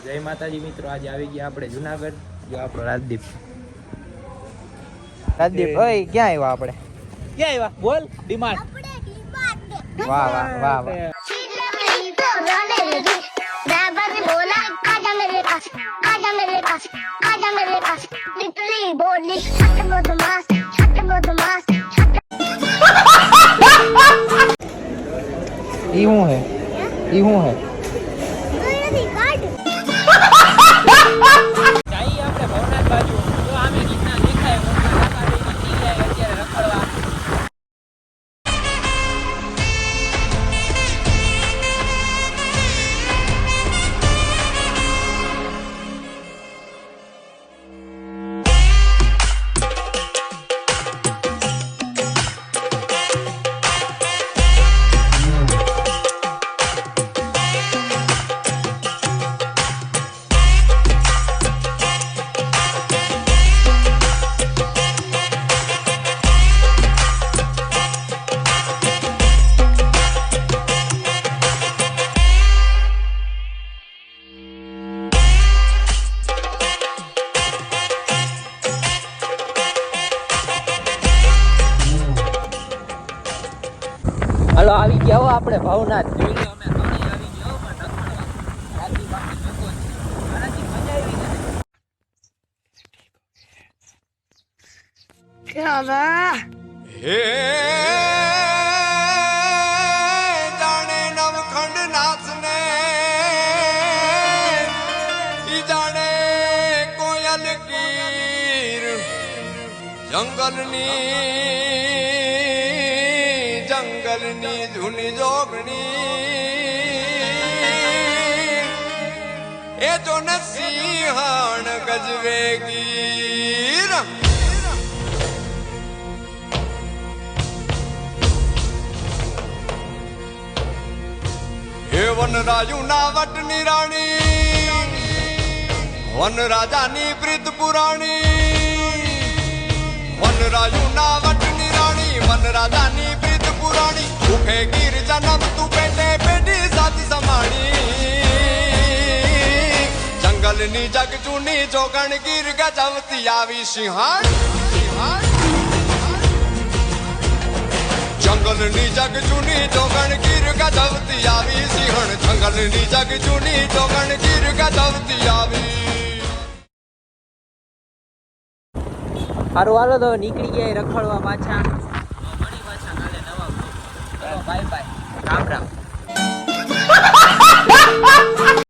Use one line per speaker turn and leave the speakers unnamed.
જય માતાજી મિત્રો, આજે આવી ગયા આપણે જુનાગઢ. જો આપણો રાજદીપ ઓય ક્યાં આવ્યા આપણે? ક્યાં આવ્યા બોલ? ડિમાન્ડ. વાહ વાહ વાહ વાહ. ઈ હું હે? જઈએ આપણે ભવનાથ બાજુ. જો આમે રીતના દેખાય અત્યારે રખડવા. હાલો આવી ગયા હો આપણે ભવનાથ. જોઈ લો અમે ઘણી આવી ગયા હો પણ રખડવા. રાજી બાકી લોકો છે. આનાથી મજા આવી ને.
હે જાણે નવખંડ નાથને ઈ જાણે કોયલ કીર જંગલની જૂની જોગણી એ જો ને સિંહણ ગજવે ગીર. હે વન રાજુ ના વટની રાણી, વન રાજાની પ્રીત પુરાણી, વન રાજુ ના વટની રાણી, વન રાજાની પ્રીત પુરાણી. ભૂખે ગીર જન્મ તું પેટે પેઢી સાથી સમાણી. જંગલની જગ જૂની જોગણ ગીર ગજવતી આવી સિંહણ. જંગલની જગ જૂની જોગણ ગીર ગજવતી આવી સિંહણ. જંગલની જગ જૂની જોગણ ગીર ગજવતી આવી.
હારું હાલો તો નીકળી ગયા રખડવા પાછા. મળી પાછા કાલે નવા. ચલો બાય બાય, રામ રામ.